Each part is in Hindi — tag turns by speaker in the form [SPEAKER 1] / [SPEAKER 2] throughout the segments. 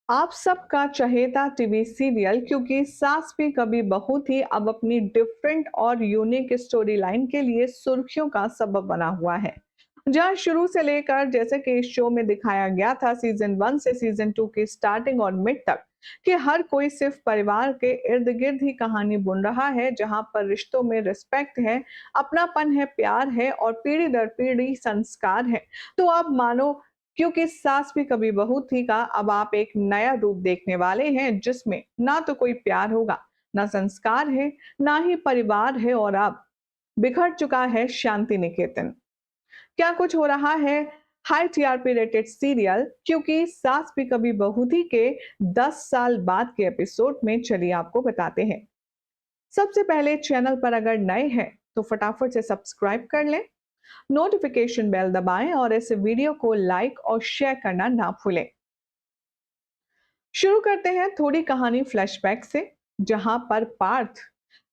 [SPEAKER 1] आप सबका चहेता टीवी सीरियल क्योंकि सास भी कभी बहू थी अब अपनी डिफरेंट और यूनिक स्टोरी लाइन के लिए सुर्खियों का सबब बना हुआ है। जहां शुरू से लेकर जैसे कि इस शो में दिखाया गया था सीजन 1 से सीजन 2 की स्टार्टिंग और मिड तक कि हर कोई सिर्फ परिवार के इर्द गिर्द ही कहानी बुन रहा है, जहां पर रिश्तों में रिस्पेक्ट है, अपनापन है, प्यार है और पीढ़ी दर पीढ़ी संस्कार है। तो अब मानो क्योंकि सास भी कभी बहू थी का अब आप एक नया रूप देखने वाले हैं, जिसमें ना तो कोई प्यार होगा, ना संस्कार है, ना ही परिवार है और अब बिखर चुका है शांति निकेतन। क्या कुछ हो रहा है हाई टीआरपी रेटेड सीरियल क्योंकि सास भी कभी बहू थी के 10 साल बाद के एपिसोड में, चलिए आपको बताते हैं। सबसे पहले चैनल पर अगर नए हैं तो फटाफट से सब्सक्राइब कर लें, नोटिफिकेशन बेल दबाएं और इस वीडियो को लाइक और शेयर करना ना भूलें। शुरू करते हैं थोड़ी कहानी फ्लैशबैक से, जहां पर पार्थ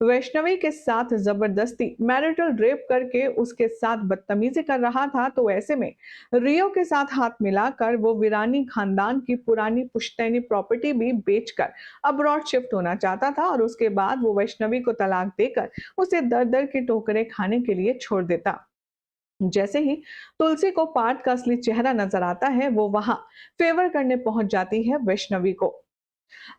[SPEAKER 1] वैष्णवी के साथ जबरदस्ती मैरिटल रेप करके उसके साथ बदतमीजी कर रहा था, तो ऐसे में रियो के साथ हाथ मिलाकर वो वीरानी खानदान की पुरानी पुश्तैनी प्रॉपर्टी भी बेचकर अब्रॉड शिफ्ट होना चाहता था और उसके बाद वो वैष्णवी को तलाक देकर उसे दर दर की ठोकरें खाने के लिए छोड़ देता। जैसे ही तुलसी को पार्थ का असली चेहरा नजर आता है, वो वहां फेवर करने पहुंच जाती है वैष्णवी को।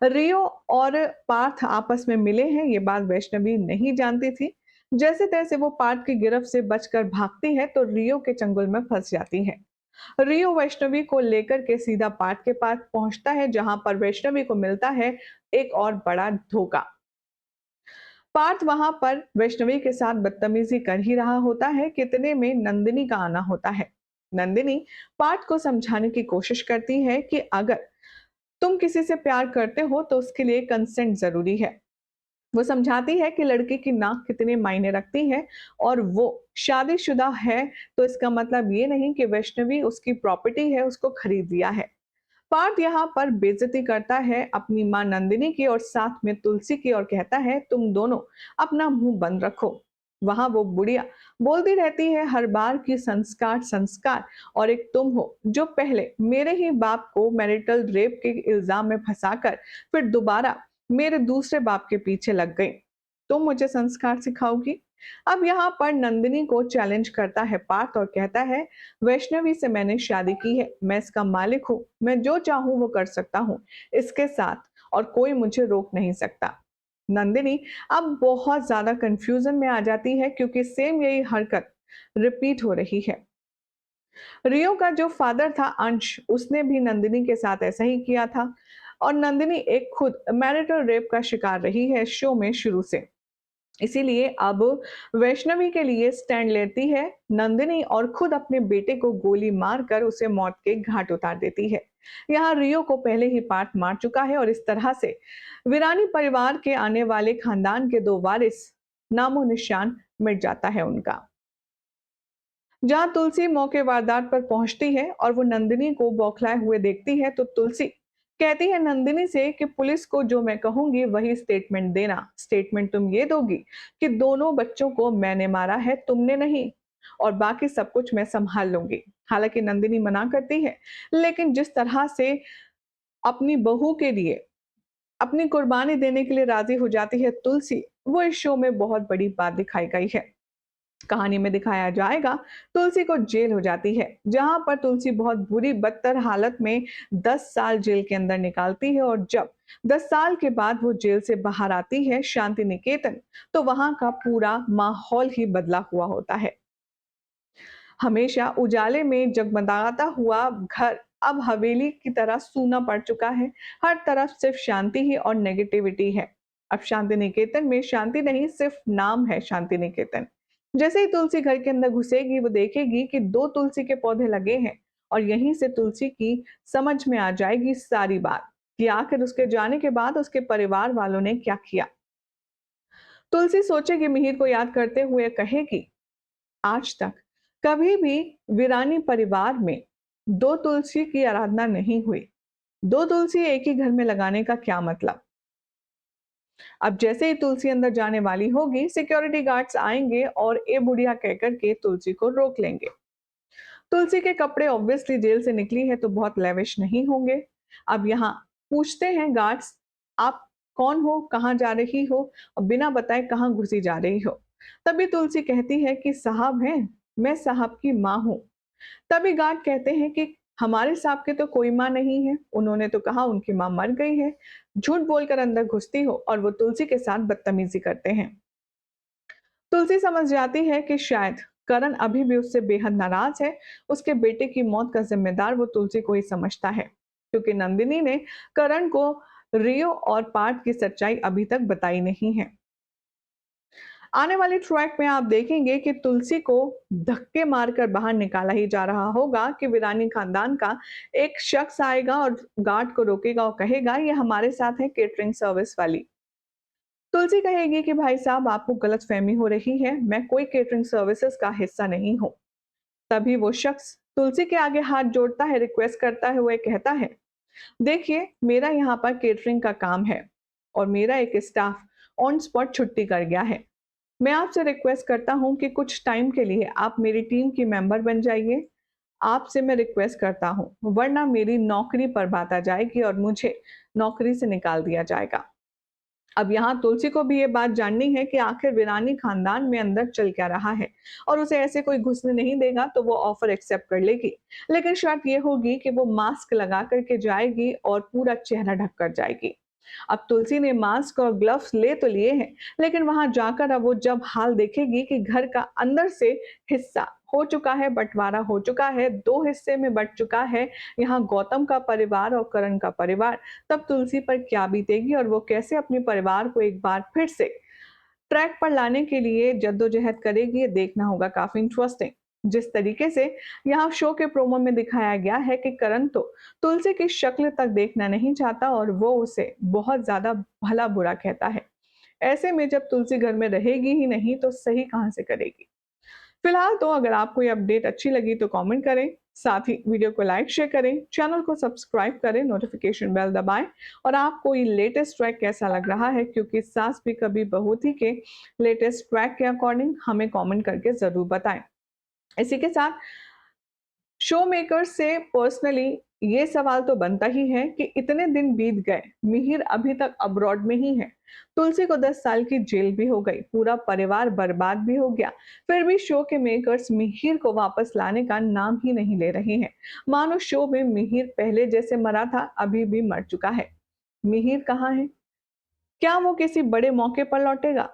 [SPEAKER 1] रियो और पार्थ आपस में मिले हैं, ये बात वैष्णवी नहीं जानती थी। जैसे तैसे वो पार्थ की गिरफ्त से बचकर भागती है तो रियो के चंगुल में फंस जाती है। रियो वैष्णवी को लेकर के सीधा पार्थ के पास पहुंचता है, जहां पर वैष्णवी को मिलता है एक और बड़ा धोखा। पार्थ वहां पर वैष्णवी के साथ बदतमीजी कर ही रहा होता है, कितने में नंदिनी का आना होता है। नंदिनी पार्थ को समझाने की कोशिश करती है कि अगर तुम किसी से प्यार करते हो तो उसके लिए कंसेंट जरूरी है। वो समझाती है कि लड़की की नाक कितने मायने रखती है और वो शादीशुदा है, तो इसका मतलब ये नहीं कि वैष्णवी उसकी प्रॉपर्टी है, उसको खरीद लिया है। पार्थ यहाँ पर बेइज्जती करता है अपनी मां नंदिनी की और साथ में तुलसी की और कहता है तुम दोनों अपना मुंह बंद रखो। वहां वो बुढ़िया बोलती रहती है हर बार की संस्कार संस्कार, और एक तुम हो जो पहले मेरे ही बाप को मैरिटल रेप के इल्जाम में फंसाकर फिर दोबारा मेरे दूसरे बाप के पीछे लग गई। तुम मुझे संस्कार सिखाओगी? अब यहाँ पर नंदिनी को चैलेंज करता है पार्थ और कहता है वैष्णवी से मैंने शादी की है, मैं इसका मालिक हूँ, मैं जो चाहूं वो कर सकता हूँ इसके साथ और कोई मुझे रोक नहीं सकता। नंदिनी अब बहुत ज्यादा कंफ्यूजन में आ जाती है क्योंकि सेम यही हरकत रिपीट हो रही है। रियो का जो फादर था अंश, उसने भी नंदिनी के साथ ऐसा ही किया था और नंदिनी एक खुद मैरिटल रेप का शिकार रही है शो में शुरू से। इसीलिए अब वैष्णवी के लिए स्टैंड लेती है नंदिनी और खुद अपने बेटे को गोली मारकर उसे मौत के घाट उतार देती है। यहाँ रियो को पहले ही पार्ट मार चुका है और इस तरह से वीरानी परिवार के आने वाले खानदान के दो वारिस नामो निशान मिट जाता है उनका। जहां तुलसी मौके वारदात पर पहुंचती है और वो नंदिनी को बौखलाए हुए देखती है, तो तुलसी कहती है नंदिनी से कि पुलिस को जो मैं कहूंगी वही स्टेटमेंट देना। स्टेटमेंट तुम ये दोगी कि दोनों बच्चों को मैंने मारा है, तुमने नहीं, और बाकी सब कुछ मैं संभाल लूंगी। हालांकि नंदिनी मना करती है, लेकिन जिस तरह से अपनी बहू के लिए अपनी कुर्बानी देने के लिए राजी हो जाती है तुलसी, वो इस शो में बहुत बड़ी बात दिखाई गई है। कहानी में दिखाया जाएगा तुलसी को जेल हो जाती है, जहां पर तुलसी बहुत बुरी बदतर हालत में 10 साल जेल के अंदर निकालती है और जब 10 साल के बाद वो जेल से बाहर आती है शांति निकेतन, तो वहां का पूरा माहौल ही बदला हुआ होता है। हमेशा उजाले में जगमगाता हुआ घर अब हवेली की तरह सूना पड़ चुका है। हर तरफ सिर्फ शांति ही और नेगेटिविटी है। अब शांति निकेतन में शांति नहीं, सिर्फ नाम है शांति निकेतन। जैसे ही तुलसी घर के अंदर घुसेगी, वो देखेगी कि दो तुलसी के पौधे लगे हैं और यहीं से तुलसी की समझ में आ जाएगी सारी बात कि आखिर उसके जाने के बाद उसके परिवार वालों ने क्या किया। तुलसी सोचेगी, मिहिर को याद करते हुए कहेगी, आज तक कभी भी वीरानी परिवार में दो तुलसी की आराधना नहीं हुई। दो तुलसी एक ही घर में लगाने का क्या मतलब? अब जैसे ही तुलसी अंदर जाने वाली होगी, सिक्योरिटी गार्ड्स आएंगे और ए बुढ़िया कहकर के तुलसी को रोक लेंगे। तुलसी के कपड़े ऑब्वियसली जेल से निकली है तो बहुत लेविश नहीं होंगे। अब यहाँ पूछते हैं गार्ड्स, आप कौन हो, कहाँ जा रही हो और बिना बताए कहाँ घुसी जा रही हो। तभी तुलसी कहती है कि साहब हैं, मैं साहब की माँ हूँ। तभी गार्ड कहते हैं कि हमारे साहब के तो कोई माँ नहीं है, उन्होंने तो कहा उनकी माँ मर गई है। झूठ बोलकर अंदर घुसती हो और वो तुलसी के साथ बदतमीजी करते हैं। तुलसी समझ जाती है कि शायद करण अभी भी उससे बेहद नाराज है। उसके बेटे की मौत का जिम्मेदार वो तुलसी को ही समझता है, क्योंकि नंदिनी ने करण को रियो और पार्थ की सच्चाई अभी तक बताई नहीं है। आने वाली ट्रैक में आप देखेंगे कि तुलसी को धक्के मारकर बाहर निकाला ही जा रहा होगा कि वीरानी खानदान का एक शख्स आएगा और गार्ड को रोकेगा और कहेगा ये हमारे साथ है केटरिंग सर्विस वाली। तुलसी कहेगी कि भाई साहब आपको गलतफहमी हो रही है, मैं कोई केटरिंग सर्विसेज का हिस्सा नहीं हूँ। तभी वो शख्स तुलसी के आगे हाथ जोड़ता है, रिक्वेस्ट करता है, वो कहता है, देखिए मेरा यहाँ पर केटरिंग का काम है और मेरा एक स्टाफ ऑन स्पॉट छुट्टी कर गया है। मैं आपसे रिक्वेस्ट करता हूँ कि कुछ टाइम के लिए आप मेरी टीम की मेंबर बन जाइए। आपसे मैं रिक्वेस्ट करता हूँ, वरना मेरी नौकरी पर बात आ जाएगी और मुझे नौकरी से निकाल दिया जाएगा। अब यहाँ तुलसी को भी ये बात जाननी है कि आखिर वीरानी खानदान में अंदर चल क्या रहा है और उसे ऐसे कोई घुसने नहीं देगा, तो वो ऑफर एक्सेप्ट कर लेगी। लेकिन शर्त ये होगी कि वो मास्क लगा करके जाएगी और पूरा चेहरा ढक कर जाएगी। अब तुलसी ने मास्क और ग्लव्स ले तो लिए हैं, लेकिन वहां जाकर अब वो जब हाल देखेगी कि घर का अंदर से हिस्सा हो चुका है, बंटवारा हो चुका है, दो हिस्से में बंट चुका है, यहाँ गौतम का परिवार और करण का परिवार, तब तुलसी पर क्या बीतेगी और वो कैसे अपने परिवार को एक बार फिर से ट्रैक पर लाने के लिए जद्दोजहद करेगी, ये देखना होगा। काफी इंटरेस्टिंग जिस तरीके से यहाँ शो के प्रोमो में दिखाया गया है कि करण तो तुलसी की शक्ल तक देखना नहीं चाहता और वो उसे बहुत ज्यादा भला बुरा कहता है। ऐसे में जब तुलसी घर में रहेगी ही नहीं तो सही कहां से करेगी। फिलहाल तो अगर आपको ये अपडेट अच्छी लगी तो कमेंट करें, साथ ही वीडियो को लाइक शेयर करें, चैनल को सब्सक्राइब करें, नोटिफिकेशन बेल दबाएं और आपको ये लेटेस्ट ट्रैक कैसा लग रहा है, क्योंकि सास भी कभी बहू थी के लेटेस्ट ट्रैक के अकॉर्डिंग हमें कमेंट करके जरूर बताएं। इसी के साथ शो मेकर्स से पर्सनली ये सवाल तो बनता ही है कि इतने दिन बीत गए, मिहिर अभी तक अब्रॉड में ही है, तुलसी को 10 साल की जेल भी हो गई, पूरा परिवार बर्बाद भी हो गया, फिर भी शो के मेकर्स मिहिर को वापस लाने का नाम ही नहीं ले रहे हैं। मानो शो में मिहिर पहले जैसे मरा था, अभी भी मर चुका है। मिहिर कहाँ है? क्या वो किसी बड़े मौके पर लौटेगा?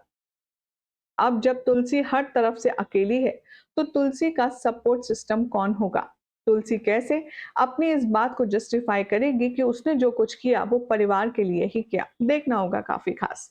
[SPEAKER 1] अब जब तुलसी हर तरफ से अकेली है, तो तुलसी का सपोर्ट सिस्टम कौन होगा? तुलसी कैसे अपनी इस बात को जस्टिफाई करेगी कि उसने जो कुछ किया वो परिवार के लिए ही किया? देखना होगा काफी खास।